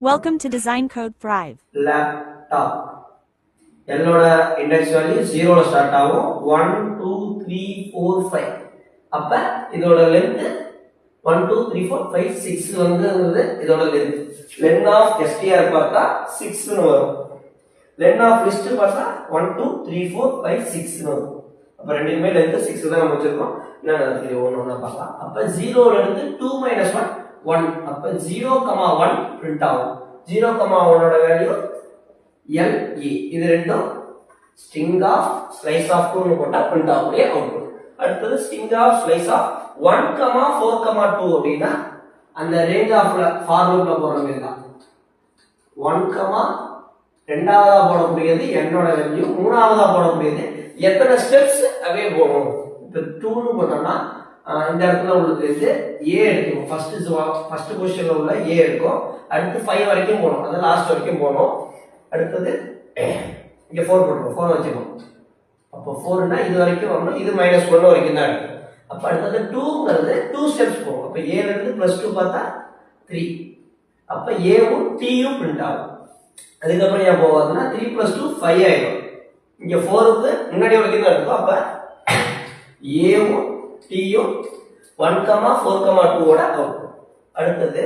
Welcome to Design Code Thrive. Laptop. L index value 0 ல start ஆகும் 1 2 3 4 5 அப்ப இதோட length 1 2 3 4 5 6 வந்து இதோட length len of str பார்த்தா 6 னு வரும் len of list பார்த்தா 1 2 3 4 5 6 னு வரும் அப்ப ரெண்டுமே length 6 தான் நம்ம வச்சிருக்கோம் நான் அதுக்கு ஒவ்வொண்ணா பார்க்கலாம் அப்ப 0 ல இருந்து 2 1 1 அப்ப 0, 1 print ஆகும் 0, 1 ஓட வேல்யூ LA இது ரெண்டும் string of slice of 2 னு போட்டா print ஆகக்கூடிய அவுட்புட் அடுத்து string of slice of 1, 4, 2 அப்படினா அந்த range of for loopல போற மாதிரி தான் 1, ரெண்டாவதா போடக்கூடியது n ஓட வேல்யூ மூணாவதா போடக்கூடியது எத்தனை ஸ்டெப்ஸ் அவே போகும் இப்ப 2 னு போட்டோம்னா இந்த இடத்துல உள்ளது A எடுக்கும் ஃபர்ஸ்ட் பொசிஷன்ல உள்ள A இருக்கும் அடுத்து 5 வரைக்கும் போணும் அத லாஸ்ட் வரைக்கும் போணும் அடுத்து இங்க 4 போடுறோம் 4 வச்சுக்கோம் அப்ப 4 னா இது வரைக்கும் வரணும் இது -1 வரைக்கும் தான் இருக்கு அப்ப அடுத்து 2ங்கிறது 2 ஸ்டெப்ஸ் போகும் அப்ப A ல இருந்து +2 பார்த்தா 3 அப்ப A வும் T யும் பிரிண்ட் ஆகும் அதுக்கு அப்புறம் ஏன் போவாதுன்னா 3 + 2 5 ஆயிடும் இங்க 4 க்கு முன்னாடி வரைக்கும் தான் இருக்கும் அப்ப A வும் T யும் 1, 4, 2 ஓட அவுட்புட் அடுத்து